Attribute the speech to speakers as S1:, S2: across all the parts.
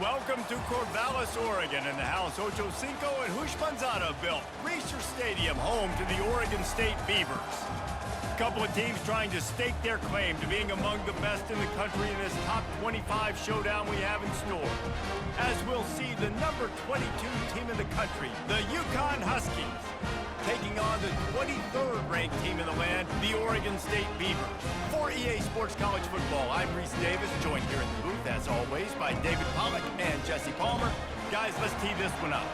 S1: Welcome to Corvallis, Oregon, in the house Ocho Cinco and Hushmanzada built. Reser Stadium, home to the Oregon State Beavers. A couple of teams trying to stake their claim to being among the best in the country in this top 25 showdown we have in store. As we'll see, the number 22 team in the country, the UCONN Huskies, taking on the 23rd ranked team in the land, the Oregon State Beavers. For EA Sports College Football, I'm Reese Davis, joined here in the booth, as always, by David Pollack and Jesse Palmer. Guys, let's tee this one up.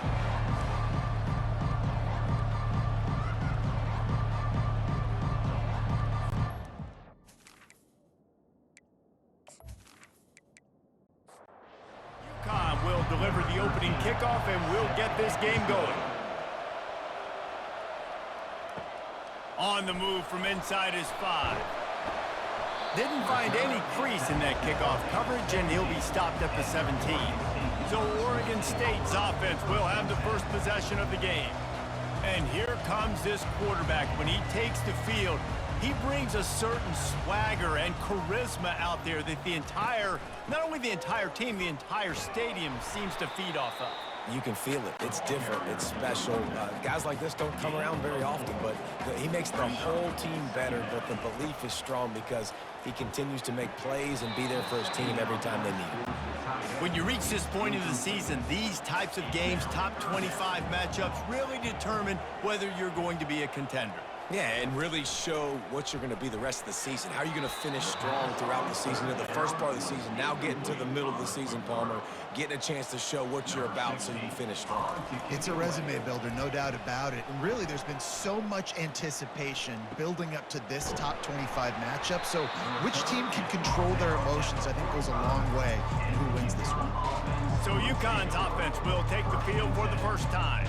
S1: UCONN will deliver the opening kickoff, and we'll get this game going. On the move from inside his 5. Didn't find any crease in that kickoff coverage, and he'll be stopped at the 17. So Oregon State's offense will have the first possession of the game. And here comes this quarterback. When he takes the field, he brings a certain swagger and charisma out there that not only the entire team, the entire stadium seems to feed off of.
S2: You can feel it. It's different. It's special. Guys like this don't come around very often, but he makes the whole team better, but the belief is strong because he continues to make plays and be there for his team every time they need him.
S1: When you reach this point of the season, these types of games, top 25 matchups, really determine whether you're going to be a contender.
S2: Yeah, and really show what you're going to be the rest of the season. How are you going to finish strong throughout the season, in the first part of the season, now getting to the middle of the season, Palmer, getting a chance to show what you're about so you can finish strong.
S3: It's a resume builder, no doubt about it. And really, there's been so much anticipation building up to this top 25 matchup. So which team can control their emotions, I think, goes a long way in who wins this one.
S1: So UCONN's offense will take the field for the first time.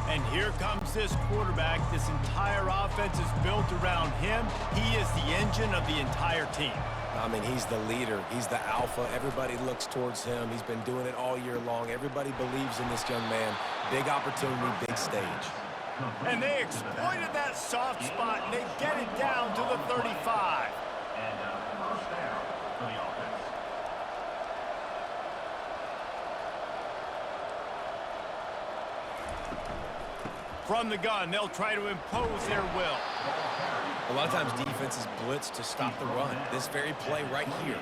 S1: And here comes this quarterback. This entire offense is built around him. He is the engine of the entire team.
S2: I mean, he's the leader. He's the alpha. Everybody looks towards him. He's been doing it all year long. Everybody believes in this young man. Big opportunity, big stage.
S1: And they exploited that soft spot, and they get it down to the 35. From the gun, they'll try to impose their will.
S2: A lot of times defenses blitz to stop the run. This very play right here,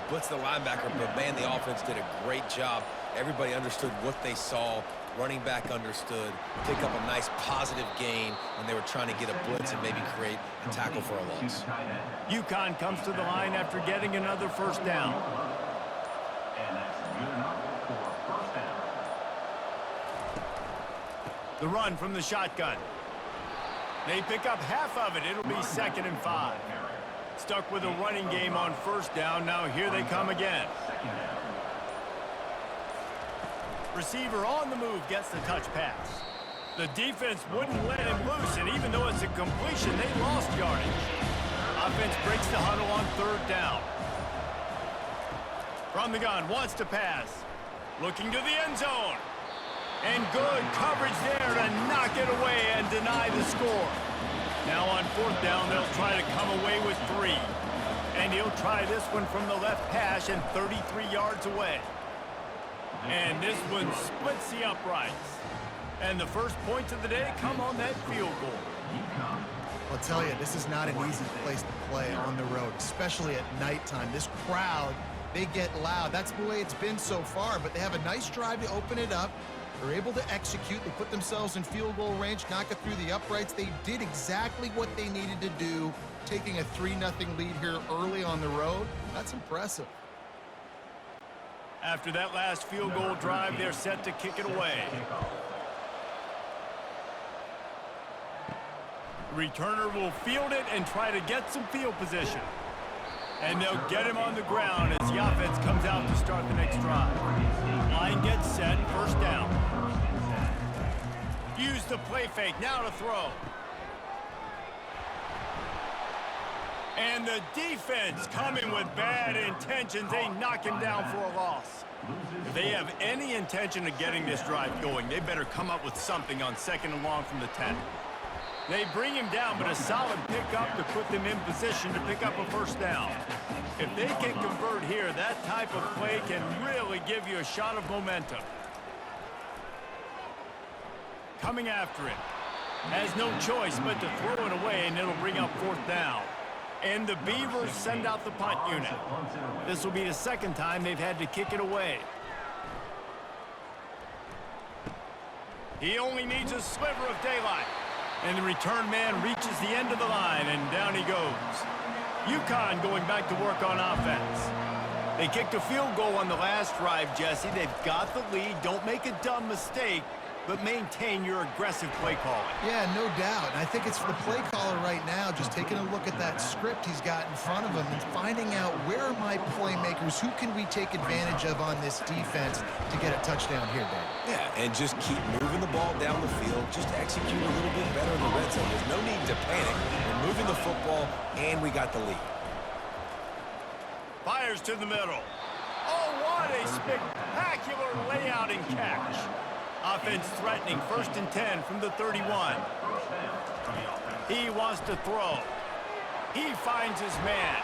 S2: blitz the linebacker, but man, the offense did a great job. Everybody understood what they saw. Running back understood. Pick up a nice positive gain when they were trying to get a blitz and maybe create a tackle for a loss.
S1: UCONN comes to the line after getting another first down. The run from the shotgun. They pick up half of it. It'll be 2nd and 5. Stuck with a running game on first down. Now here they come again. Receiver on the move gets the touch pass. The defense wouldn't let him loose, and even though it's a completion, they lost yardage. Offense breaks the huddle on 3rd down. From the gun, wants to pass. Looking to the end zone. And good coverage there to knock it away and deny the score. Now on 4th down, they'll try to come away with 3. And he'll try this one from the left hash and 33 yards away. And this one splits the uprights. And the first points of the day come on that field goal.
S3: I'll tell you, this is not an easy place to play on the road, especially at nighttime. This crowd, they get loud. That's the way it's been so far, but they have a nice drive to open it up. They're able to execute. They put themselves in field goal range, knock it through the uprights. They did exactly what they needed to do, taking a 3-0 lead here early on the road. That's impressive.
S1: After that last field goal drive, they're set to kick it away. Returner will field it and try to get some field position. And they'll get him on the ground as the offense comes out to start the next drive. Line gets set, first down. Use the play fake, now to throw. And the defense coming with bad intentions. They knock him down for a loss. If they have any intention of getting this drive going, they better come up with something on 2nd and long from the 10. They bring him down, but a solid pickup to put them in position to pick up a first down. If they can convert here, that type of play can really give you a shot of momentum. Coming after it. Has no choice but to throw it away, and it'll bring up 4th down. And the Beavers send out the punt unit. This will be the second time they've had to kick it away. He only needs a sliver of daylight. And the return man reaches the end of the line, and down he goes. UConn going back to work on offense. They kicked a field goal on the last drive, Jesse. They've got the lead. Don't make a dumb mistake, but maintain your aggressive play calling.
S3: Yeah, no doubt. And I think it's for the play caller right now, just taking a look at that script he's got in front of him and finding out where are my playmakers, who can we take advantage of on this defense to get a touchdown here, Dan?
S2: Yeah, and just keep moving the ball down the field. Just execute a little bit better in the red zone. There's no need to panic. We're moving the football, and we got the lead.
S1: Fires to the middle. Oh, what a spectacular layout and catch. Offense threatening 1st and 10 from the 31. He wants to throw. He finds his man.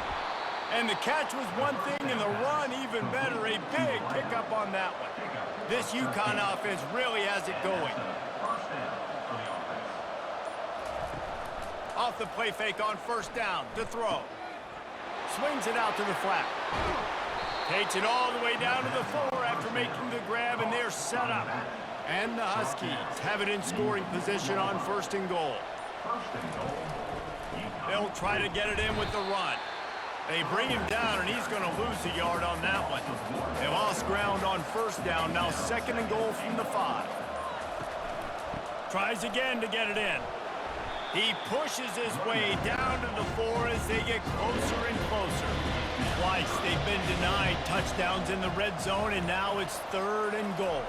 S1: And the catch was one thing, and the run even better. A big pickup on that one. This UConn offense really has it going. Off the play fake on 1st down to throw. Swings it out to the flat. Takes it all the way down to the 4 after making the grab, and they're set up. And the Huskies have it in scoring position on 1st and goal. They'll try to get it in with the run. They bring him down, and he's going to lose a yard on that one. They lost ground on 1st down, now 2nd and goal from the 5. Tries again to get it in. He pushes his way down to the 4 as they get closer and closer. Twice they've been denied touchdowns in the red zone, and now it's 3rd and goal.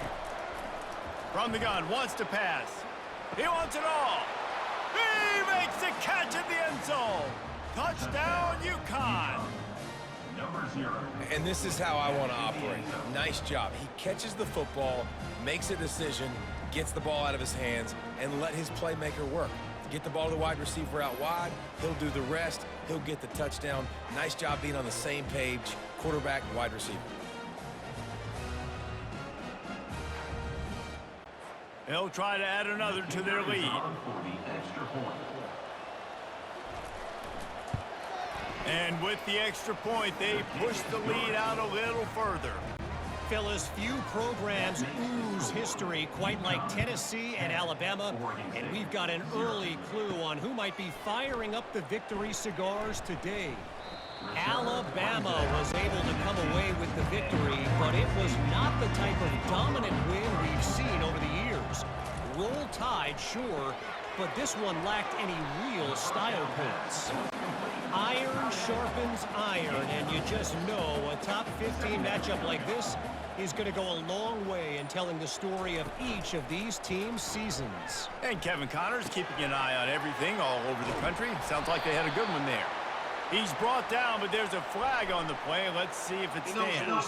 S1: From the gun, wants to pass. He wants it all. He makes the catch in the end zone. Touchdown, UConn.
S2: And this is how I want to operate. Nice job. He catches the football, makes a decision, gets the ball out of his hands, and let his playmaker work. Get the ball to the wide receiver out wide. He'll do the rest. He'll get the touchdown. Nice job being on the same page, quarterback, wide receiver.
S1: They'll try to add another to their lead. And with the extra point, they push the lead out a little further.
S4: Phyllis, few programs ooze history quite like Tennessee and Alabama, and we've got an early clue on who might be firing up the victory cigars today. Alabama was able to come away with the victory, but it was not the type of dominant win we've seen over the years. Roll Tide, sure, but this one lacked any real style points. Iron sharpens iron, and you just know a top 15 matchup like this is going to go a long way in telling the story of each of these teams' seasons.
S1: And Kevin Connors keeping an eye on everything all over the country. Sounds like they had a good one there. He's brought down, but there's a flag on the play. Let's see if it stands.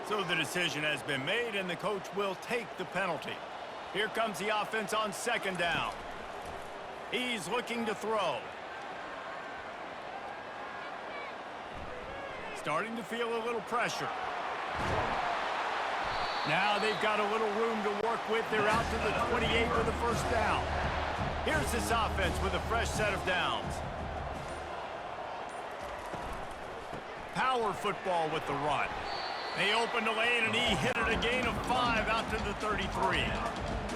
S1: So the decision has been made, and the coach will take the penalty. Here comes the offense on 2nd down. He's looking to throw. Starting to feel a little pressure. Now they've got a little room to work with. They're out to the 28 with the 1st down. Here's this offense with a fresh set of downs. Power football with the run. They opened the lane, and he hit it a gain of 5 out to the 33.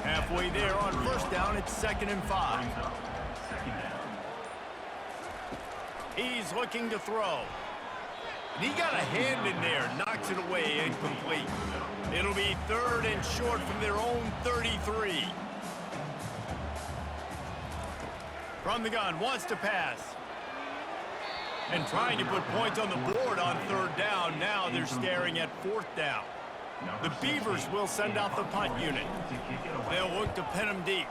S1: Halfway there on 1st down, it's 2nd and 5. He's looking to throw. And he got a hand in there, knocks it away, incomplete. It'll be 3rd and short from their own 33. From the gun, wants to pass. And trying to put points on the board on 3rd down. Now they're staring at 4th down. The Beavers will send out the punt unit. They'll look to pin him deep.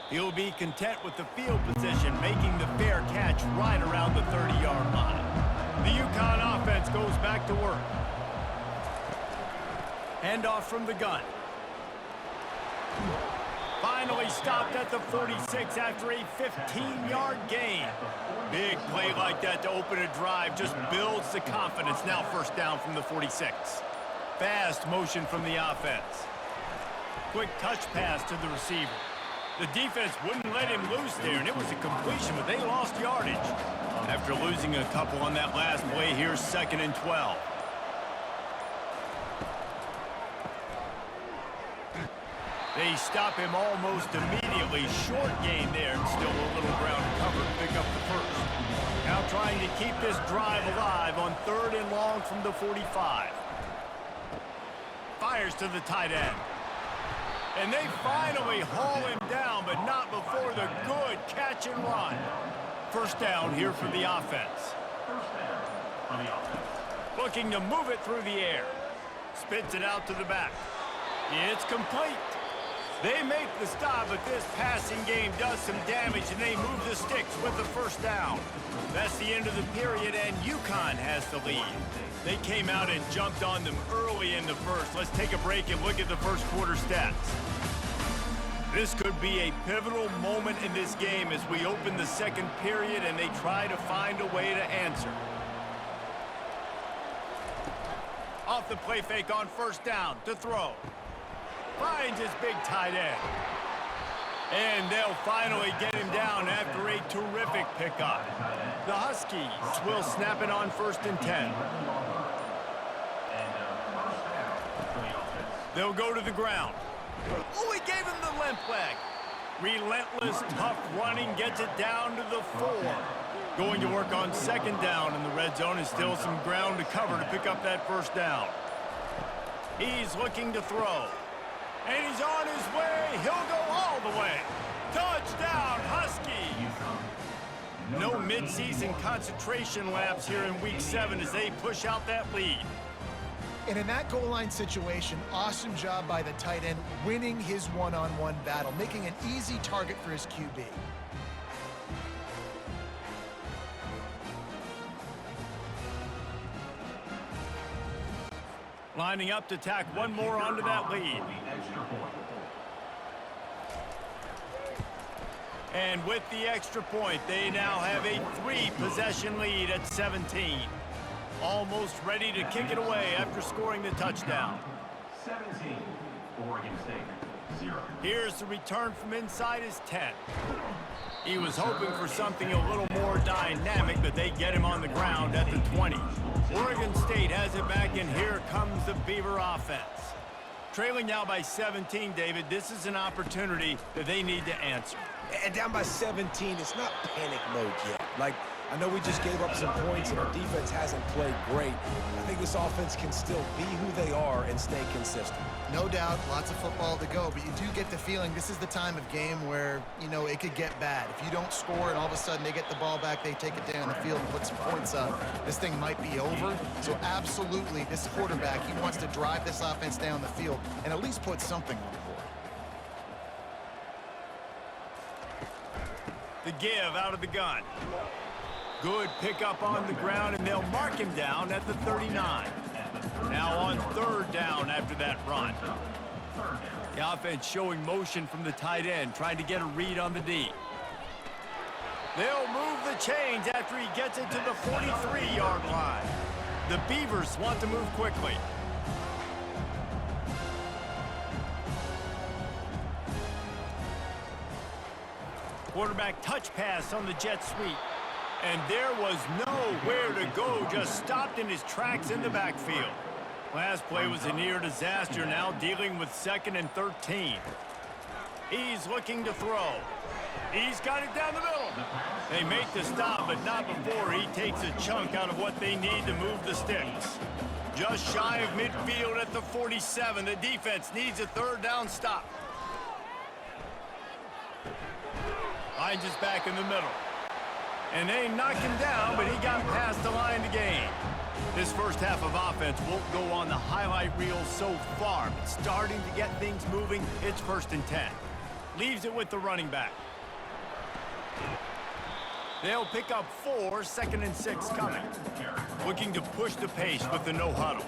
S1: He'll be content with the field position, making the fair catch right around the 30-yard line. The UConn offense goes back to work. Handoff from the gun. Finally stopped at the 46 after a 15-yard gain. Big play like that to open a drive just builds the confidence. Now first down from the 46. Fast motion from the offense. Quick touch pass to the receiver. The defense wouldn't let him loose there, and it was a completion, but they lost yardage. After losing a couple on that last play, here's 2nd and 12. They stop him almost immediately. Short gain there, and still a little ground to cover to pick up the first. Now trying to keep this drive alive on 3rd and long from the 45. Fires to the tight end. And they finally haul him down, but not before the good catch and run. First down here for the offense. Looking to move it through the air. Spits it out to the back. It's complete. They make the stop, but this passing game does some damage, and they move the sticks with the first down. That's the end of the period, and UConn has the lead. They came out and jumped on them early in the first. Let's take a break and look at the first quarter stats. This could be a pivotal moment in this game as we open the second period and they try to find a way to answer. Off the play fake on first down to throw. Finds his big tight end. And they'll finally get him down after a terrific pickup. The Huskies will snap it on 1st and 10. They'll go to the ground. Oh, he gave him the limp leg. Relentless, tough running gets it down to the 4. Going to work on 2nd down in the red zone and still some ground to cover to pick up that first down. He's looking to throw. And he's on his way. He'll go all the way. Touchdown, Huskies! No midseason concentration laps here in Week 7 as they push out that lead.
S3: And in that goal line situation, awesome job by the tight end, winning his one-on-one battle, making an easy target for his QB.
S1: Lining up to tack one more onto that lead. And with the extra point, they now have a 3-possession lead at 17. Almost ready to kick it away after scoring the touchdown.
S5: 17, Oregon State, 0.
S1: Here's the return from inside his 10. He was hoping for something a little more dynamic, but they get him on the ground at the 20. Oregon State has it back, and here comes the Beaver offense. Trailing now by 17, David, this is an opportunity that they need to answer.
S2: And down by 17, it's not panic mode yet. Like, I know we just gave up some points and our defense hasn't played great. I think this offense can still be who they are and stay consistent.
S3: No doubt, lots of football to go, but you do get the feeling this is the time of game where, you know, it could get bad. If you don't score and all of a sudden they get the ball back, they take it down the field and put some points up, this thing might be over. So absolutely, this quarterback, he wants to drive this offense down the field and at least put something on the board.
S1: The give out of the gun. Good pickup on the ground, and they'll mark him down at the 39. Now on 3rd down after that run. The offense showing motion from the tight end, trying to get a read on the D. They'll move the chains after he gets it to the 43-yard line. The Beavers want to move quickly. Quarterback touch pass on the jet sweep. And there was nowhere to go, just stopped in his tracks in the backfield. Last play was a near disaster, now dealing with 2nd and 13. He's looking to throw. He's got it down the middle. They make the stop, but not before he takes a chunk out of what they need to move the sticks. Just shy of midfield at the 47. The defense needs a 3rd down stop. Finds his back in the middle. And they knocked him down, but he got past the line to gain. This first half of offense won't go on the highlight reel so far, but starting to get things moving, it's 1st and 10. Leaves it with the running back. They'll pick up 4, 2nd and 6 coming. Looking to push the pace with the no huddle.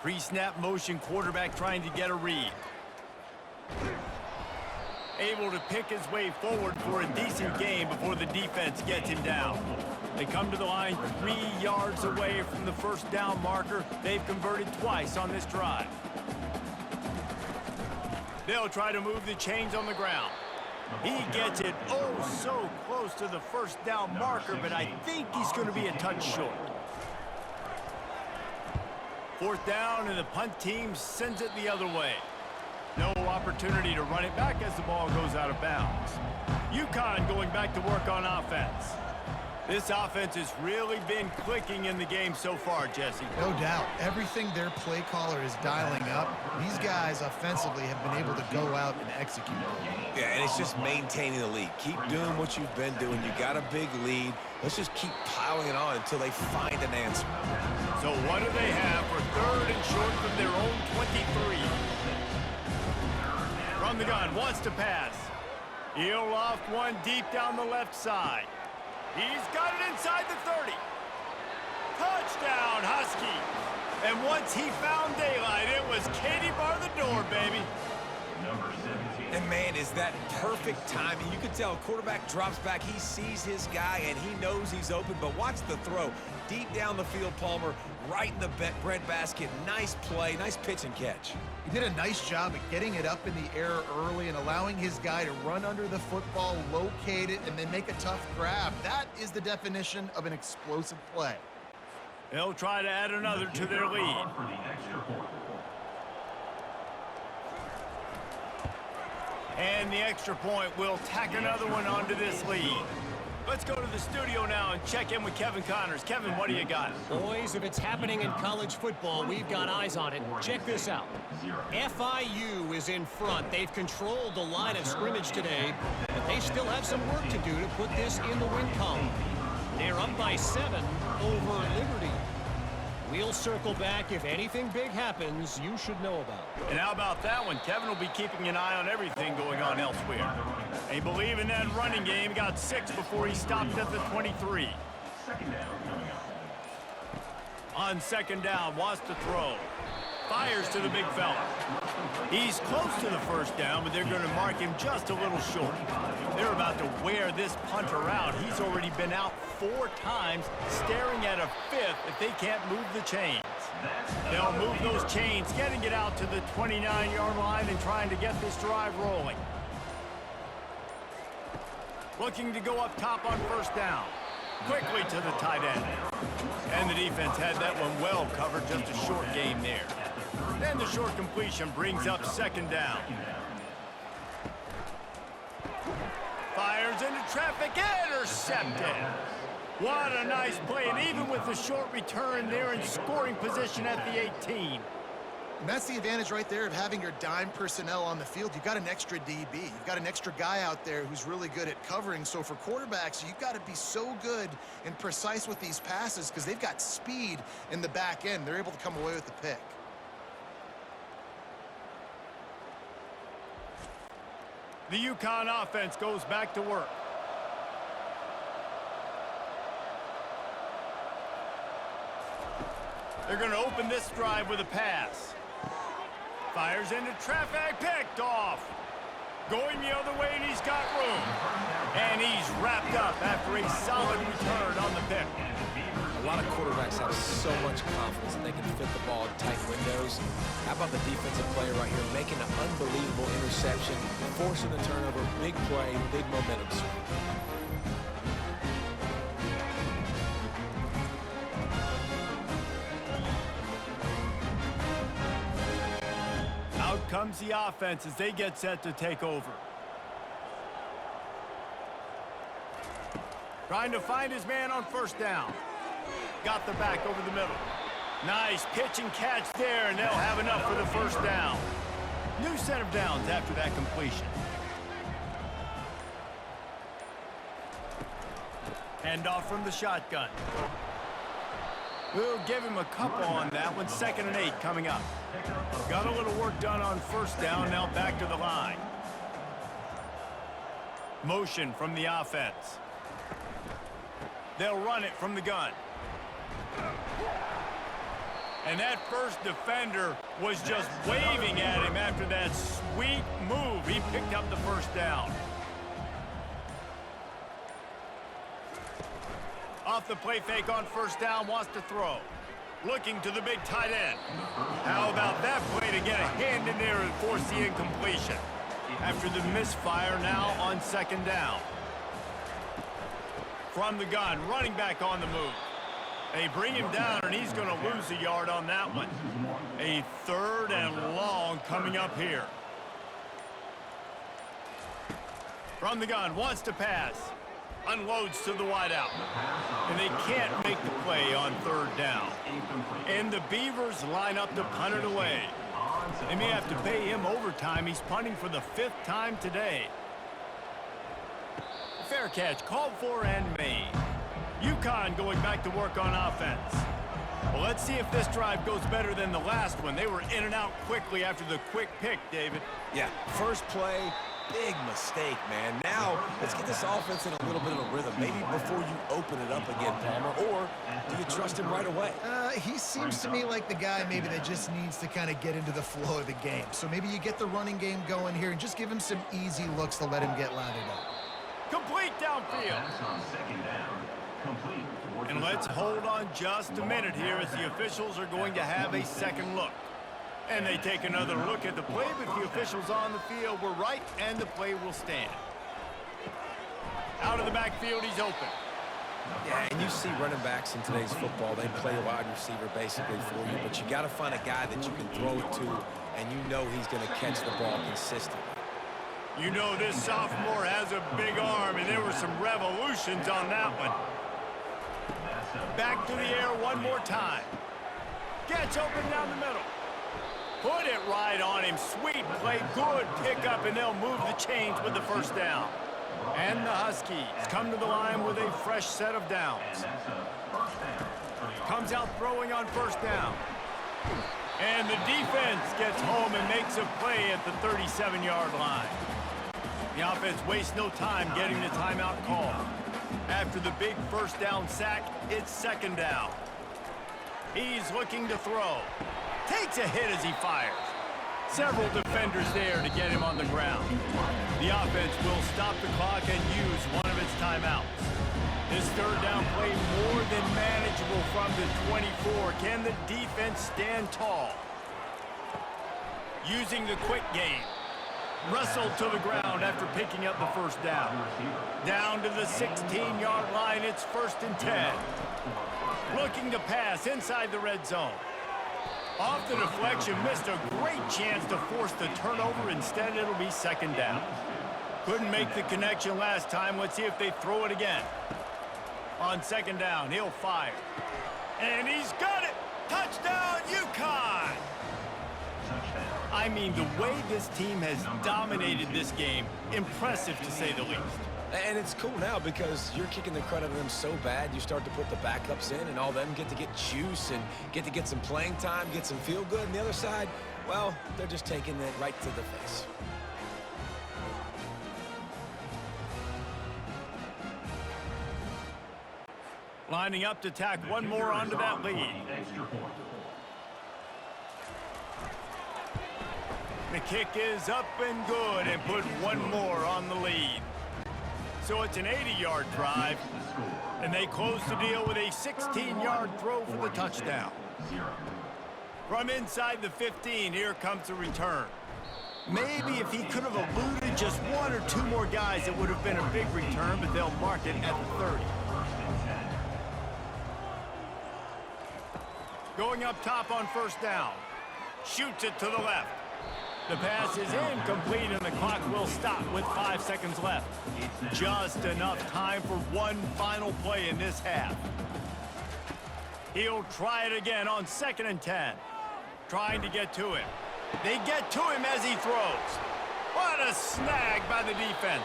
S1: Pre-snap motion quarterback trying to get a read. Able to pick his way forward for a decent gain before the defense gets him down. They come to the line 3 yards away from the first down marker. They've converted twice on this drive. They'll try to move the chains on the ground. He gets it oh so close to the first down marker, but I think he's going to be a touch short. Fourth down, and the punt team sends it the other way. No opportunity to run it back as the ball goes out of bounds. UConn going back to work on offense. This offense has really been clicking in the game so far, Jesse.
S3: No doubt. Everything their play caller is dialing up, these guys offensively have been able to go out and execute.
S2: Yeah, and it's just maintaining the lead. Keep doing what you've been doing. You got a big lead. Let's just keep piling it on until they find an answer.
S1: So what do they have for 3rd and short from their own 23? From the gun, wants to pass. He'll loft one deep down the left side. He's got it inside the 30. Touchdown, Huskies. And once he found daylight, it was Katie bar the door, baby.
S5: Number 17.
S2: And man, is that perfect timing. You can tell quarterback drops back. He sees his guy, and he knows he's open. But watch the throw. Deep down the field, Palmer, right in the bread basket. Nice play, nice pitch and catch.
S3: He did a nice job of getting it up in the air early and allowing his guy to run under the football, locate it, and then make a tough grab. That is the definition of an explosive play.
S1: They'll try to add another to their lead.
S5: For the extra point.
S1: And the extra point will tack another one onto this lead. Let's go to the studio now and check in with Kevin Connors. Kevin, what do you got?
S4: Boys, if it's happening in college football, we've got eyes on it. Check this out. FIU is in front. They've controlled the line of scrimmage today, but they still have some work to do to put this in the win column. They're up by 7 over Liberty. We'll circle back if anything big happens you should know about.
S1: And how about that one? Kevin will be keeping an eye on everything going on elsewhere. They believe in that running game. Got 6 before he stopped at the 23.
S5: Second down coming up.
S1: On second down, wants to throw. Fires to the big fella. He's close to the first down, but they're going to mark him just a little short. They're about to wear this punter out. He's already been out 4 times, staring at a 5th if they can't move the chains. They'll move those chains, getting it out to the 29-yard line and trying to get this drive rolling. Looking to go up top on first down. Quickly to the tight end. And the defense had that one well covered, just a short game there. Then the short completion brings up second down. Fires into traffic, intercepted. What a nice play, and even with the short return, they're in scoring position at the 18.
S3: And that's the advantage right there of having your dime personnel on the field. You've got an extra DB. You've got an extra guy out there who's really good at covering. So for quarterbacks, you've got to be so good and precise with these passes because they've got speed in the back end. They're able to come away with the pick.
S1: The UConn offense goes back to work. They're going to open this drive with a pass. Fires into traffic, picked off. Going the other way, and he's got room. And he's wrapped up after a solid return on the pick.
S2: A lot of quarterbacks have so much confidence that they can fit the ball in tight windows. How about the defensive player right here making an unbelievable interception, forcing the turnover, big play, big momentum swing.
S1: Out comes the offense as they get set to take over. Trying to find his man on first down. Got the back over the middle. Nice pitch and catch there, and they'll have enough for the first down. New set of downs after that completion. Handoff from the shotgun. We'll give him a couple on that one. 2nd and 8 coming up. Got a little work done on first down, now back to the line. Motion from the offense. They'll run it from the gun. And that first defender was just waving at him after that sweet move. He picked up the first down. Off the play fake on first down, wants to throw. Looking to the big tight end. How about that play to get a hand in there and force the incompletion? After the misfire, now on second down. From the gun, running back on the move. They bring him down, and he's going to lose a yard on that one. A third and long coming up here. From the gun, wants to pass. Unloads to the wideout. And they can't make the play on third down. And the Beavers line up to punt it away. They may have to pay him overtime. He's punting for the 5th time today. Fair catch, called for and made. UConn going back to work on offense. Well, let's see if this drive goes better than the last one. They were in and out quickly after the quick pick, David.
S2: Yeah, first play, big mistake, man. Now, let's get this offense in a little bit of a rhythm. Maybe before you open it up again, Palmer, or do you trust him right away?
S3: He seems to me like the guy maybe that just needs to kind of get into the flow of the game. So maybe you get the running game going here and just give him some easy looks to let him get lathered up.
S1: Complete downfield. And let's hold on just a minute here as the officials are going to have a second look. And they take another look at the play, but the officials on the field were right, and the play will stand. Out of the backfield, he's open.
S2: Yeah, and you see running backs in today's football, they play wide receiver basically for you, but you got to find a guy that you can throw it to, and you know he's going to catch the ball consistently.
S1: You know this sophomore has a big arm, and there were some revolutions on that one. Back to the air one more time. Gets open down the middle. Put it right on him. Sweet play, good pickup, and they'll move the chains with the first down. And the Huskies come to the line with a fresh set of downs. Comes out throwing on first down. And the defense gets home and makes a play at the 37-yard line. The offense wastes no time getting the timeout called. After the big first down sack, it's second down. He's looking to throw. Takes a hit as he fires. Several defenders there to get him on the ground. The offense will stop the clock and use one of its timeouts. This third down play more than manageable from the 24. Can the defense stand tall? Using the quick game. Wrestled to the ground after picking up the first down. Down to the 16-yard line, it's 1st and 10. Looking to pass inside the red zone. Off the deflection, missed a great chance to force the turnover. Instead, it'll be second down. Couldn't make the connection last time. Let's see if they throw it again. On second down, he'll fire. And he's got it! Touchdown, UConn! I mean, the way this team has dominated this game, impressive to say the least.
S2: And it's cool now because you're kicking the credit of them so bad, you start to put the backups in, and all them get to get juice and get to get some playing time, get some feel good. And the other side, well, they're just taking it right to the face.
S1: Lining up to tack one more onto that lead. The kick is up and good and put one more on the lead. So it's an 80-yard drive, and they close the deal with a 16-yard throw for the touchdown. From inside the 15, here comes the return. Maybe if he could have eluded just one or two more guys, it would have been a big return, but they'll mark it at the 30. Going up top on first down. Shoots it to the left. The pass is incomplete, and the clock will stop with 5 seconds left. Just enough time for one final play in this half. He'll try it again on 2nd and 10. Trying to get to him. They get to him as he throws. What a snag by the defense.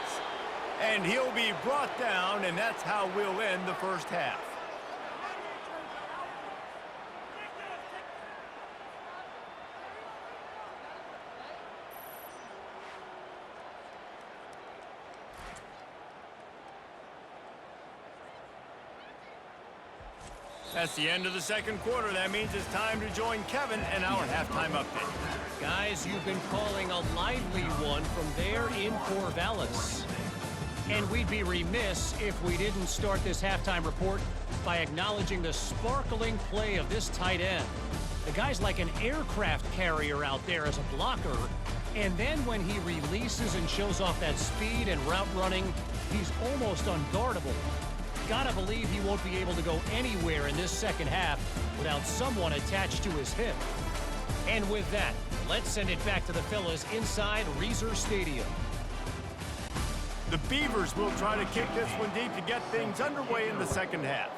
S1: And he'll be brought down, and that's how we'll end the first half. That's the end of the second quarter. That means it's time to join Kevin in our halftime update.
S4: Guys, you've been calling a lively one from there in Corvallis. And we'd be remiss if we didn't start this halftime report by acknowledging the sparkling play of this tight end. The guy's like an aircraft carrier out there as a blocker, and then when he releases and shows off that speed and route running, he's almost unguardable. Gotta believe he won't be able to go anywhere in this second half without someone attached to his hip. And with that, let's send it back to the fellas inside Reser Stadium.
S1: The Beavers will try to kick this one deep to get things underway in the second half.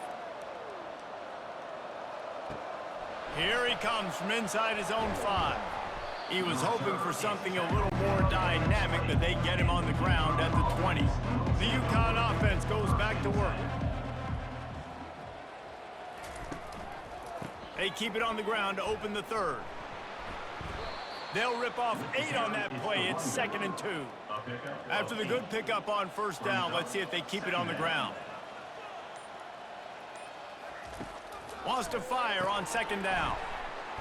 S1: Here he comes from inside his own 5. He was hoping for something a little more dynamic, but they get him on the ground at the 20. The UConn offense goes back to work. They keep it on the ground to open the third. They'll rip off 8 on that play. It's 2nd and 2. After the good pickup on first down, let's see if they keep it on the ground. Wants to fire on 2nd down.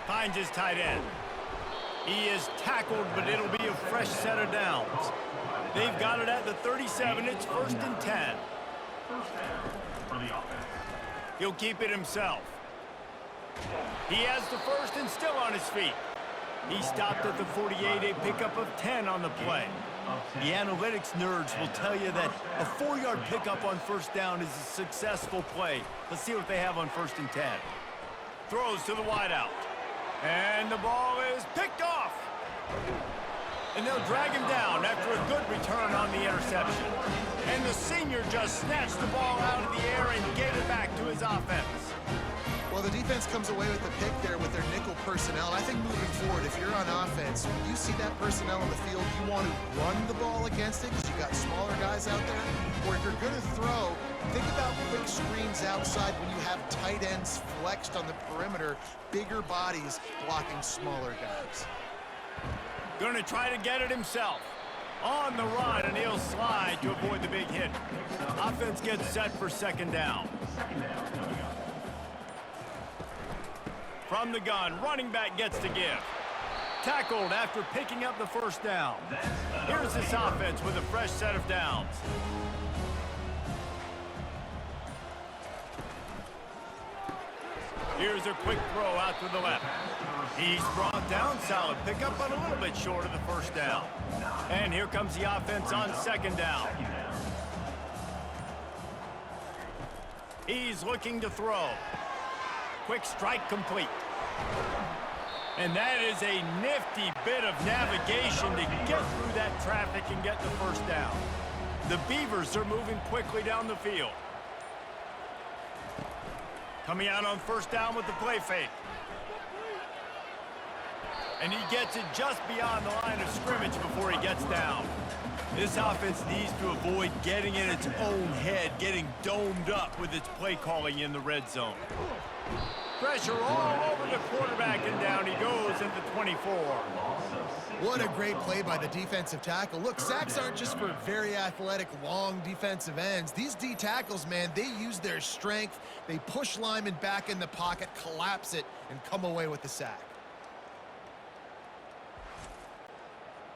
S1: Finds his tight end. He is tackled, but it'll be a fresh set of downs. They've got it at the 37. It's 1st and 10. He'll keep it himself. He has the first and still on his feet. He stopped at the 48, a pickup of 10 on the play. The analytics nerds will tell you that a 4-yard pickup on first down is a successful play. Let's see what they have on 1st and 10. Throws to the wideout. And the ball is picked off. And they'll drag him down after a good return on the interception. And the senior just snatched the ball out of the air and gave it back to his offense.
S3: Well, the defense comes away with the pick there with their nickel personnel. And I think moving forward, if you're on offense, when you see that personnel on the field, you want to run the ball against it because you've got smaller guys out there. Or if you're going to throw, think about quick screens outside when you have tight ends flexed on the perimeter, bigger bodies blocking smaller guys.
S1: Going to try to get it himself. On the run, and he'll slide to avoid the big hit. Offense gets set for 2nd down. From the gun, running back gets to give. Tackled after picking up the first down. Here's this offense with a fresh set of downs. Here's a quick throw out to the left. He's brought down, solid pickup, but a little bit short of the first down. And here comes the offense on 2nd down. He's looking to throw. Quick strike complete. And that is a nifty bit of navigation to get through that traffic and get the first down. The Beavers are moving quickly down the field. Coming out on first down with the play fake. And he gets it just beyond the line of scrimmage before he gets down. This offense needs to avoid getting in its own head, getting domed up with its play calling in the red zone. Pressure all over the quarterback, and down he goes at the 24.
S3: What a great play by the defensive tackle. Look, sacks aren't just for very athletic, long defensive ends. These D tackles, man, they use their strength. They push linemen back in the pocket, collapse it, and come away with the sack.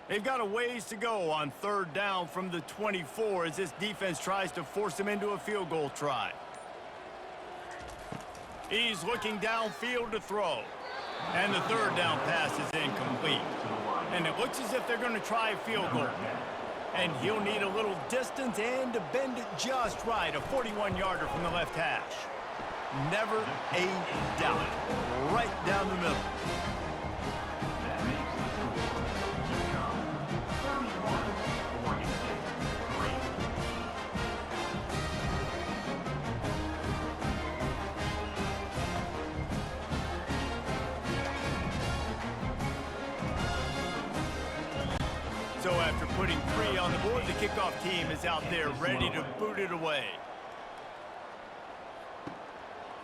S1: They've got a ways to go on 3rd down from the 24 as this defense tries to force them into a field goal try. He's looking downfield to throw. And the 3rd down pass is incomplete. And it looks as if they're going to try a field goal. And he'll need a little distance and to bend it just right. A 41-yarder from the left hash. Never a doubt. Right down the middle. So after putting 3 on the board, the kickoff team is out there ready to boot it away.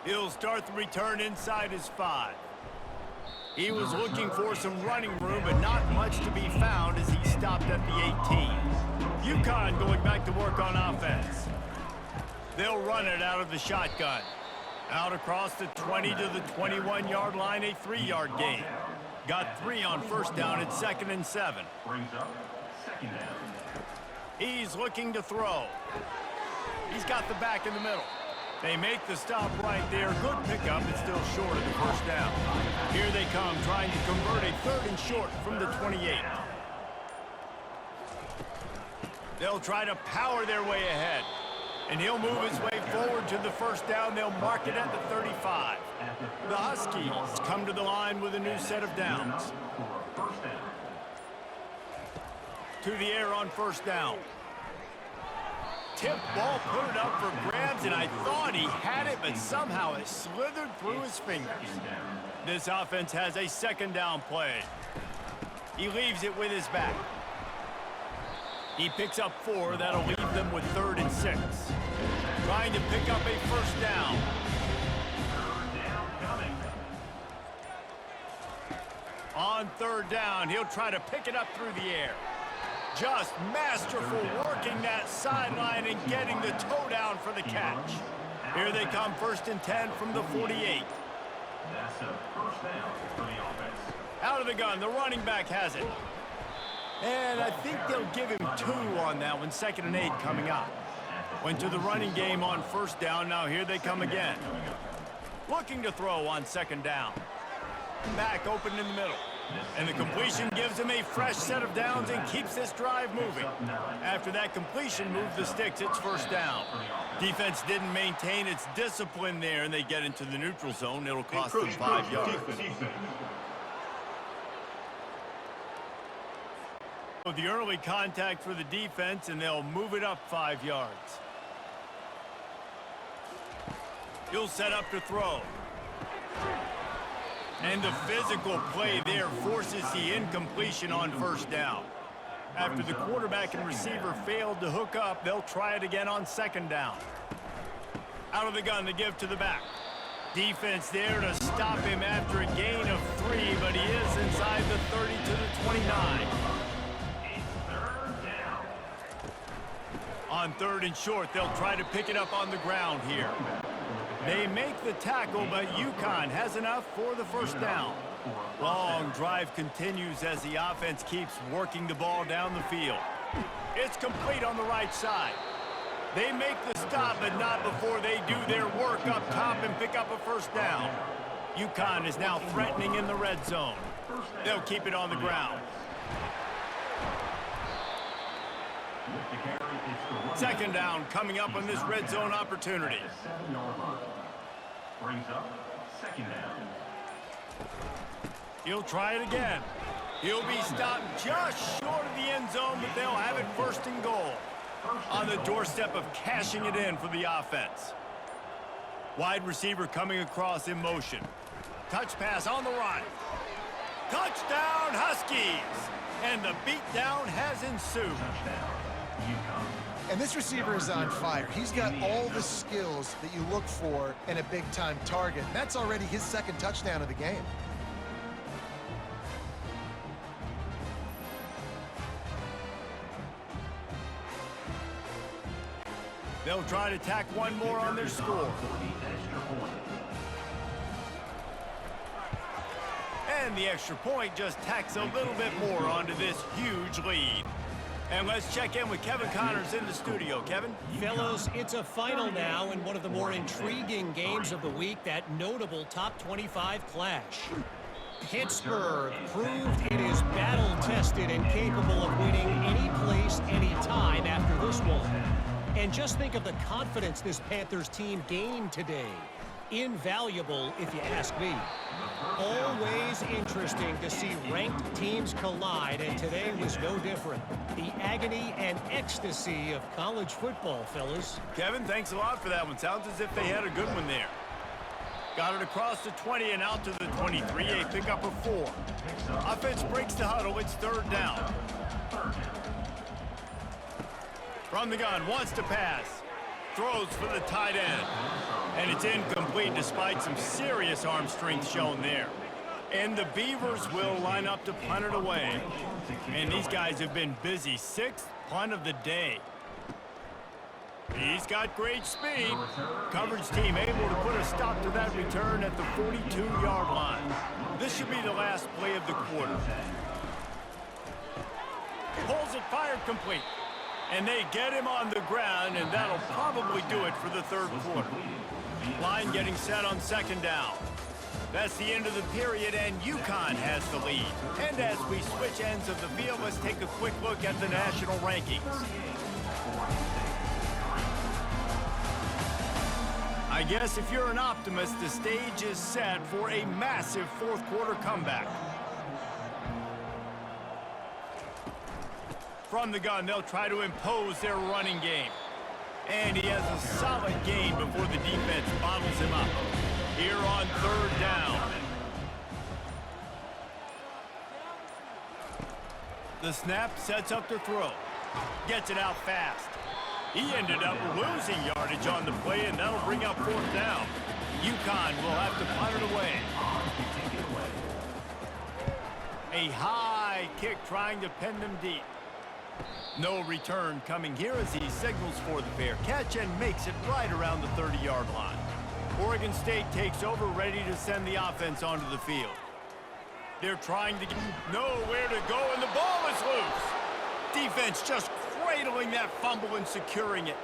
S1: He'll start the return inside his 5. He was looking for some running room, but not much to be found as he stopped at the 18. UConn going back to work on offense. They'll run it out of the shotgun. Out across the 20 to the 21-yard line, a 3-yard gain. Got 3 on first down at 2nd and 7.
S5: Brings up second down.
S1: He's looking to throw. He's got the back in the middle. They make the stop right there. Good pickup, but still short of the first down. Here they come, trying to convert a 3rd and short from the 28. They'll try to power their way ahead. And he'll move his way forward to the first down. They'll mark it at the 35. The Huskies come to the line with a new set of downs. To the air on first down. Tip ball, put it up for grabs, and I thought he had it, but somehow it slithered through his fingers. This offense has a 2nd down play. He leaves it with his back. He picks up 4. That'll leave them with 3rd and 6. Trying to pick up a first down. On 3rd down, he'll try to pick it up through the air. Just masterful working that sideline and getting the toe down for the catch. Here they come, 1st and 10 from the 48.
S5: That's a first down for the offense.
S1: Out of the gun, the running back has it. And I think they'll give him 2 on that one, 2nd and 8 coming up. Went to the running game on first down, now here they come again. Looking to throw on 2nd down. Back open in the middle. And the completion gives him a fresh set of downs and keeps this drive moving. After that completion, move the sticks, it's first down. Defense didn't maintain its discipline there, and they get into the neutral zone. It'll cost them 5 yards. The early contact for the defense, and they'll move it up 5 yards. He'll set up to throw. And the physical play there forces the incompletion on first down. After the quarterback and receiver failed to hook up, they'll try it again on 2nd down. Out of the gun, the give to the back. Defense there to stop him after a gain of 3, but he is inside the 30 to the 29. On 3rd and short, they'll try to pick it up on the ground here. They make the tackle, but UConn has enough for the first down. Long drive continues as the offense keeps working the ball down the field. It's complete on the right side. They make the stop, but not before they do their work up top and pick up a first down. UConn is now threatening in the red zone. They'll keep it on the ground. 2nd down coming up on this red zone opportunity.
S5: Brings up 2nd down.
S1: He'll try it again. He'll be stopped just short of the end zone, but they'll have it 1st and goal. On the doorstep of cashing it in for the offense. Wide receiver coming across in motion. Touch pass on the run. Touchdown, Huskies! And the beatdown has ensued.
S3: And this receiver is on fire. He's got all the skills that you look for in a big-time target. That's already his 2nd touchdown of the game.
S1: They'll try to tack one more on their score. And the extra point just tacks a little bit more onto this huge lead. And let's check in with Kevin Connors in the studio. Kevin?
S4: Fellows, it's a final now in one of the more intriguing games of the week, that notable top 25 clash. Pittsburgh proved it is battle-tested and capable of winning any place, any time after this one. And just think of the confidence this Panthers team gained today. Invaluable, if you ask me. Always interesting to see ranked teams collide, and today was no different. The agony and ecstasy of college football, fellas.
S1: Kevin, thanks a lot for that one. Sounds as if they had a good one there. Got it across the 20 and out to the 23. A pickup of 4. Offense breaks the huddle. It's 3rd down. From the gun, wants to pass. Throws for the tight end. And it's incomplete despite some serious arm strength shown there. And the Beavers will line up to punt it away. And these guys have been busy. 6th punt of the day. He's got great speed. Coverage team able to put a stop to that return at the 42-yard line. This should be the last play of the quarter. Pulls it, fired complete. And they get him on the ground, and that'll probably do it for the third quarter. Line getting set on second down. That's the end of the period, and UConn has the lead. And as we switch ends of the field, let's take a quick look at the national rankings. I guess if you're an optimist, the stage is set for a massive fourth quarter comeback. From the gun, they'll try to impose their running game. And he has a solid gain before the defense bottles him up. Here on third down. The snap sets up the throw. Gets it out fast. He ended up losing yardage on the play, and that'll bring up fourth down. UConn will have to punt it away. A high kick trying to pin them deep. No return coming here as he signals for the fair catch and makes it right around the 30-yard line. Oregon State takes over, ready to send the offense onto the field. They're trying to get nowhere to go, and the ball is loose. Defense just cradling that fumble and securing it.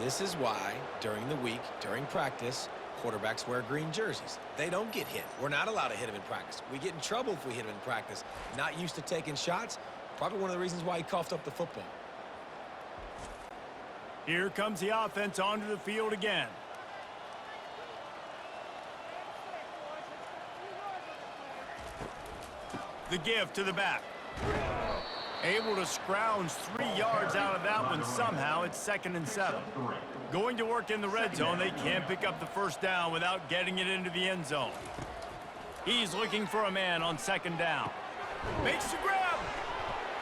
S2: This is why, during the week, during practice, quarterbacks wear green jerseys. They don't get hit. We're not allowed to hit him in practice. We get in trouble if we hit him in practice. Not used to taking shots. Probably one of the reasons why he coughed up the football.
S1: Here comes the offense onto the field again. The give to the back. Able to scrounge 3 yards out of that one somehow. It's 2nd and 7. Going to work in the red zone. They can't pick up the first down without getting it into the end zone. He's looking for a man on 2nd down. Makes the grab.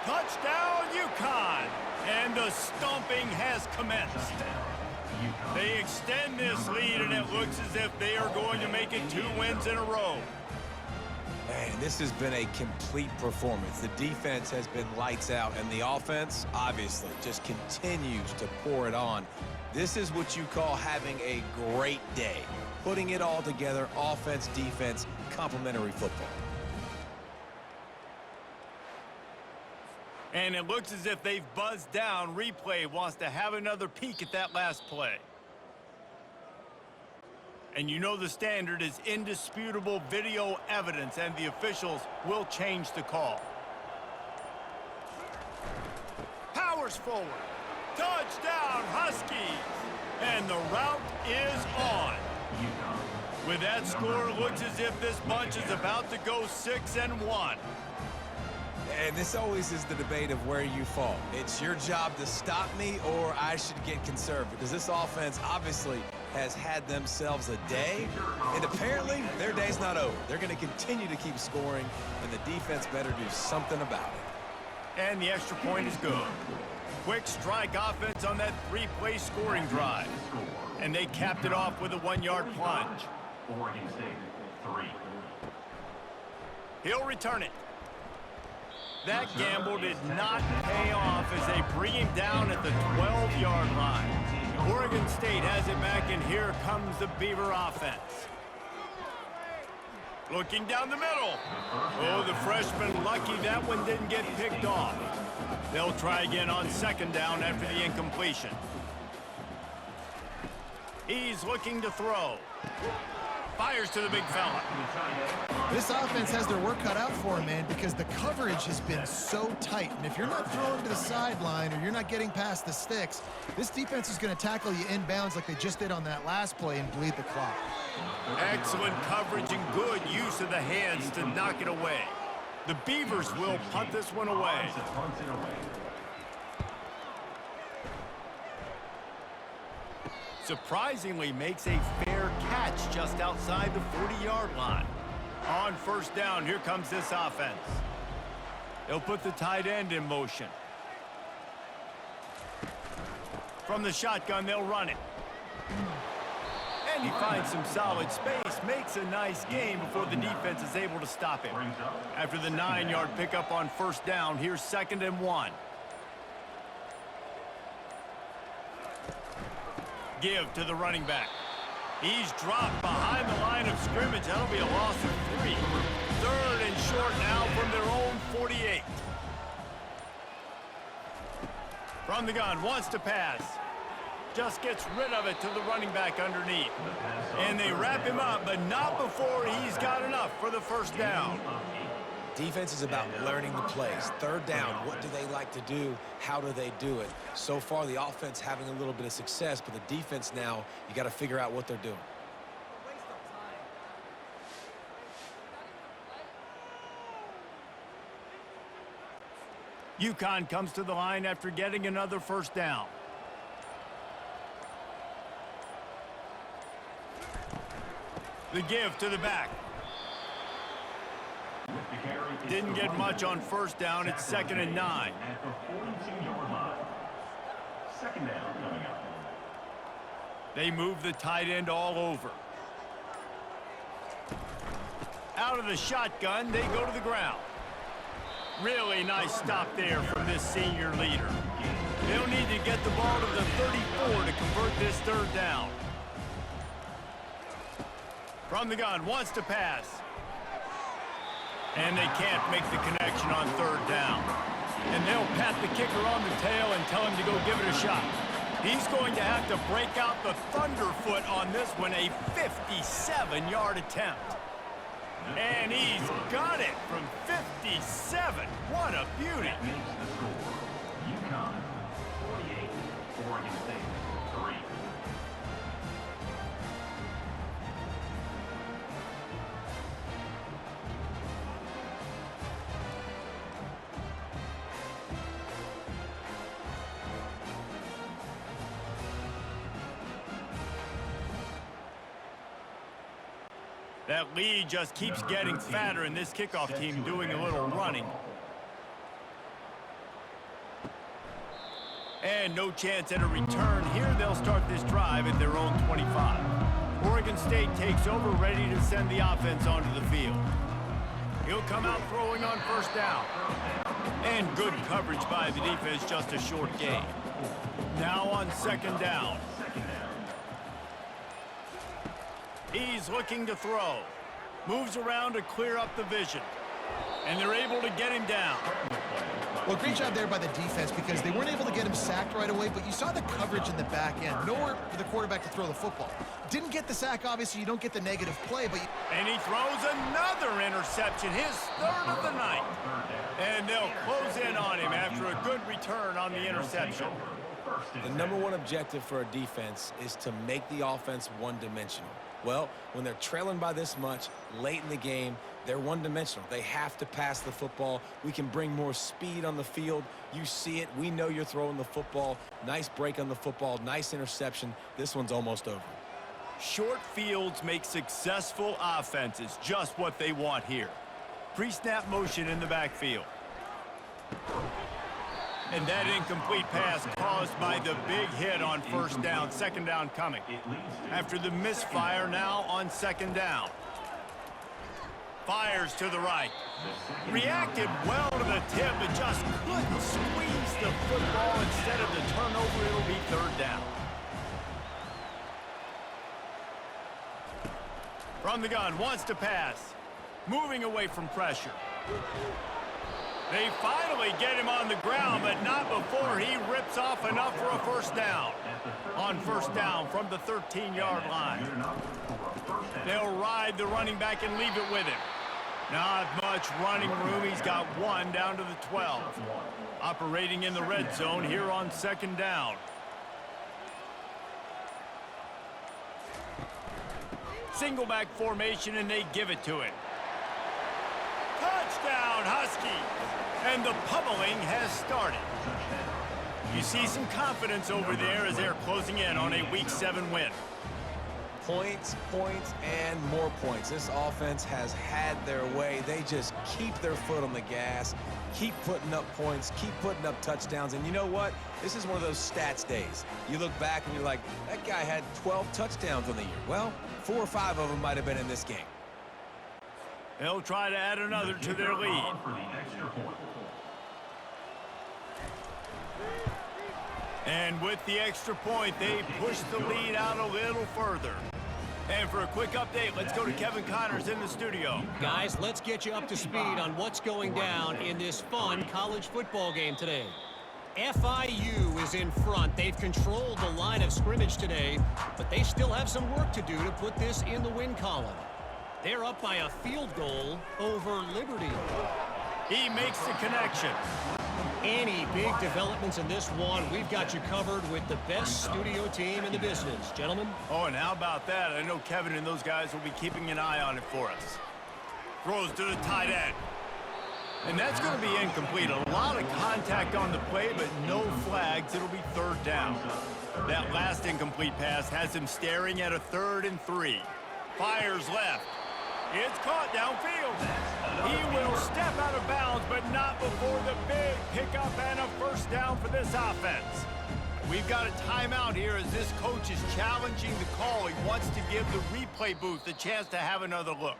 S1: Touchdown, UConn. And the stomping has commenced. They extend this lead, and it looks as if they are going to make it 2 wins in a row.
S2: Man, this has been a complete performance. The defense has been lights out, and the offense, obviously, just continues to pour it on. This is what you call having a great day. Putting it all together, offense, defense, complementary football.
S1: And it looks as if they've buzzed down. Replay wants to have another peek at that last play. And you know the standard is indisputable video evidence, and the officials will change the call. Powers forward. Touchdown, Huskies. And the route is on. With that score, it looks as if this bunch is about to go 6-1.
S2: And this always is the debate of where you fall. It's your job to stop me, or I should get conservative, because this offense obviously has had themselves a day, and apparently their day's not over. They're going to continue to keep scoring, and the defense better do something about it.
S1: And the extra point is good. Quick strike offense on that 3-play scoring drive. And they capped it off with a 1-yard plunge.
S5: Oregon State, 3.
S1: He'll return it. That gamble did not pay off as they bring him down at the 12-yard line. Oregon State has it back, and here comes the Beaver offense. Looking down the middle. Oh, the freshman lucky that one didn't get picked off. They'll try again on 2nd down after the incompletion. He's looking to throw. Fires to the big fella.
S3: This offense has their work cut out for them, man, because the coverage has been so tight. And if you're not throwing to the sideline or you're not getting past the sticks, this defense is going to tackle you inbounds like they just did on that last play and bleed the clock.
S1: Excellent coverage and good use of the hands to knock it away. The Beavers will punt this one away. Surprisingly makes a fair catch just outside the 40-yard line. On 1st down, here comes this offense. They'll put the tight end in motion. From the shotgun, they'll run it. And he finds some solid space, makes a nice gain before the defense is able to stop him. After the 9-yard pickup on 1st down, here's 2nd and 1. give to the running back. He's dropped behind the line of scrimmage. That'll be a loss of 3. 3rd and short now from their own 48. From the gun, wants to pass. Just gets rid of it to the running back underneath. And they wrap him up, but not before he's got enough for the first down.
S2: Defense is about learning the plays. 3rd down, what do they like to do? How do they do it? So far, the offense having a little bit of success, but the defense now, you got to figure out what they're doing.
S1: UConn comes to the line after getting another first down. The give to the back. Didn't get much on first down. It's 2nd and 9.
S5: At the 42-yard line. 2nd down coming up.
S1: They move the tight end all over. Out of the shotgun, they go to the ground. Really nice stop there from this senior leader. They'll need to get the ball to the 34 to convert this 3rd down. From the gun, wants to pass. And they can't make the connection on 3rd down. And they'll pat the kicker on the tail and tell him to go give it a shot. He's going to have to break out the thunderfoot on this one, a 57-yard attempt. And he's got it from 57. What a beauty.
S5: That makes the score. UConn 48, Oregon State 3.
S1: That lead just keeps getting fatter, and this kickoff team doing a little running. And no chance at a return. Here they'll start this drive at their own 25. Oregon State takes over, ready to send the offense onto the field. He'll come out throwing on first down. And good coverage by the defense, just a short gain. Now on 2nd down. He's looking to throw. Moves around to clear up the vision. And they're able to get him down.
S3: Well, great job there by the defense because they weren't able to get him sacked right away, but you saw the coverage in the back end. Nowhere for the quarterback to throw the football. Didn't get the sack, obviously. You don't get the negative play, but...
S1: And he throws another interception, his 3rd of the night. And they'll close in on him after a good return on the interception.
S2: The #1 objective for a defense is to make the offense one-dimensional. Well, when they're trailing by this much, late in the game, they're one-dimensional. They have to pass the football. We can bring more speed on the field. You see it. We know you're throwing the football. Nice break on the football. Nice interception. This one's almost over.
S1: Short fields make successful offenses just what they want here. Pre-snap motion in the backfield. And that incomplete pass caused by the big hit on first down. 2nd down coming. After the misfire, now on 2nd down. Fires to the right. Reacted well to the tip, but just couldn't squeeze the football. Instead of the turnover, it'll be 3rd down. From the gun, wants to pass. Moving away from pressure. They finally get him on the ground, but not before he rips off enough for a first down. On first down from the 13-yard line. They'll ride the running back and leave it with him. Not much running room. He's got 1 down to the 12. Operating in the red zone here on 2nd down. Single back formation, and they give it to him. Touchdown, Huskies! And the pummeling has started. You see some confidence over there as they're closing in on a Week 7 win.
S2: Points, points, and more points. This offense has had their way. They just keep their foot on the gas, keep putting up points, keep putting up touchdowns. And you know what? This is one of those stats days. You look back and you're like, that guy had 12 touchdowns on the year. Well, 4 or 5 of them might have been in this game.
S1: They'll try to add another to their lead. And with the extra point, they push the lead out a little further. And for a quick update, let's go to Kevin Connors in the studio.
S4: Guys, let's get you up to speed on what's going down in this fun college football game today. FIU is in front. They've controlled the line of scrimmage today, but they still have some work to do to put this in the win column. They're up by a field goal over Liberty.
S1: He makes the connection.
S4: Any big developments in this one, we've got you covered with the best studio team in the business. Gentlemen?
S1: Oh, and how about that? I know Kevin and those guys will be keeping an eye on it for us. Throws to the tight end. And that's going to be incomplete. A lot of contact on the play, but no flags. It'll be third down. That last incomplete pass has him staring at a 3rd and 3. Fires left. It's caught downfield. He will step out of bounds, but not before the big pickup and a first down for this offense. We've got a timeout here as this coach is challenging the call. He wants to give the replay booth a chance to have another look.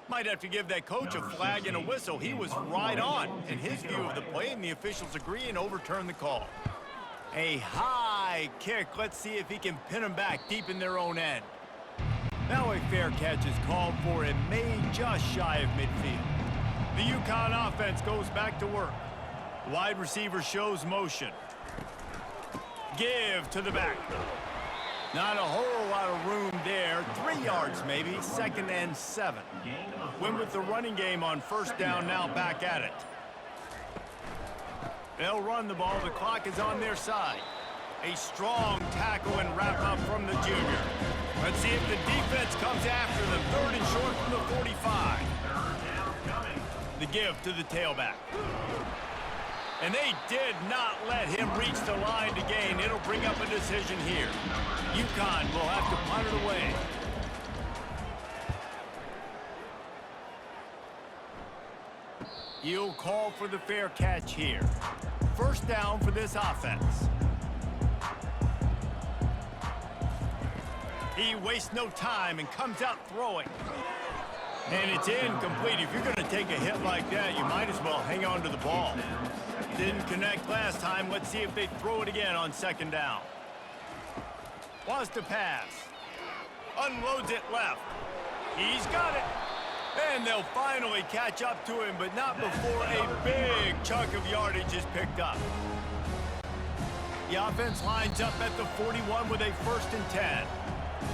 S1: Might have to give that coach a flag and a whistle. He was right on in his view of the play, and the officials agree and overturn the call. A high kick. Let's see if he can pin them back deep in their own end. Now a fair catch is called for and made just shy of midfield. The UConn offense goes back to work. The wide receiver shows motion. Give to the back. Not a whole lot of room there. 3 yards maybe, 2nd and 7. Win with the running game on first down, now back at it. They'll run the ball. The clock is on their side. A strong tackle and wrap up from the junior. Let's see if the defense comes after them. 3rd and short from the 45. The give to the tailback. And they did not let him reach the line to gain. It'll bring up a decision here. UConn will have to punt it away. He'll call for the fair catch here. First down for this offense. He wastes no time and comes out throwing. And it's incomplete. If you're going to take a hit like that, you might as well hang on to the ball. Didn't connect last time. Let's see if they throw it again on 2nd down. Wants to pass. Unloads it left. He's got it. And they'll finally catch up to him, but not before a big chunk of yardage is picked up. The offense lines up at the 41 with a 1st and 10.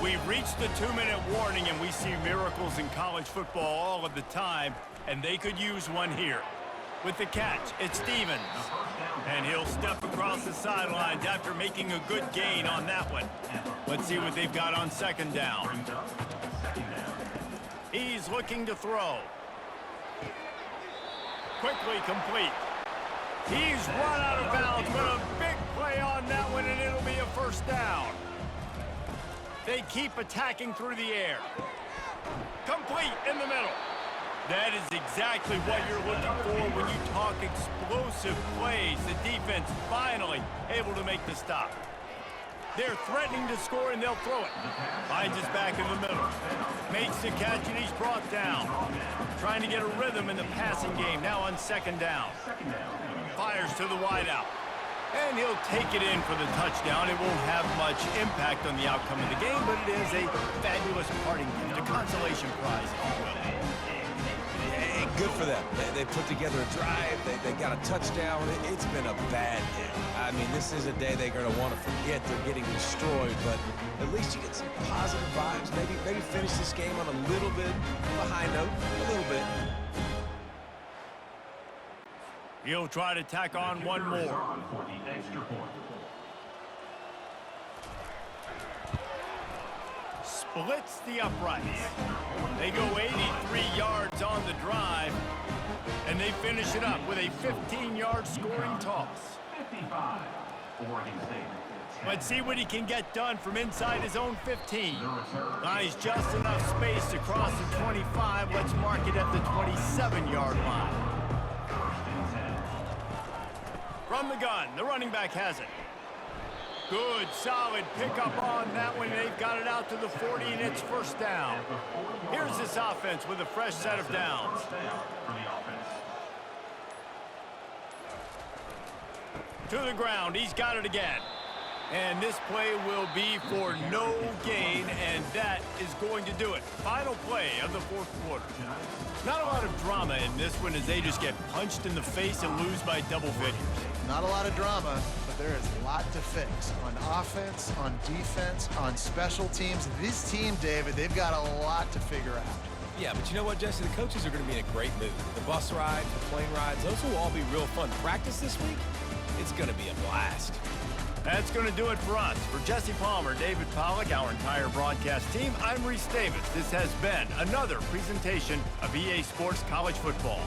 S1: We've reached the 2-minute warning, and we see miracles in college football all of the time, and they could use one here. With the catch, it's Stevens. And he'll step across the sidelines after making a good gain on that one. Let's see what they've got on 2nd down. He's looking to throw. Quickly complete. He's run out of bounds, but a big play on that one, and it'll be a first down. They keep attacking through the air. Complete in the middle. That is exactly what you're looking for when you talk explosive plays. The defense finally able to make the stop. They're threatening to score, and they'll throw it. Finds his back in the middle. Makes the catch, and he's brought down. Trying to get a rhythm in the passing game, now on 2nd down. Fires to the wideout. And he'll take it in for the touchdown. It won't have much impact on the outcome of the game, but it is a fabulous parting gift, a consolation prize, if you will.
S2: Hey, good for them. They put together a drive. They got a touchdown. It's been a bad day. I mean, this is a day they're going to want to forget. They're getting destroyed, but at least you get some positive vibes. Maybe finish this game on a little bit of a high note, a little bit.
S1: He'll try to tack on one more. Splits the uprights. They go 83 yards on the drive, and they finish it up with a 15-yard scoring toss.
S5: 55, Oregon State.
S1: Let's see what he can get done from inside his own 15. Buys just enough space to cross the 25. Let's mark it at the 27-yard line. From the gun, the running back has it. Good, solid pickup on that one. They've got it out to the 40, and it's first down. Here's this offense with a fresh set of downs. To the ground. He's got it again. And this play will be for no gain, and that is going to do it. Final play of the fourth quarter. Not a lot of drama in this one as they just get punched in the face and lose by double figures.
S3: Not a lot of drama, but there is a lot to fix on offense, on defense, on special teams. This team, David, they've got a lot to figure out.
S2: Yeah, but you know what, Jesse? The coaches are going to be in a great mood. The bus rides, the plane rides, those will all be real fun. Practice this week, it's going to be a blast.
S1: That's going to do it for us. For Jesse Palmer, David Pollack, our entire broadcast team, I'm Reese Davis. This has been another presentation of EA Sports College Football.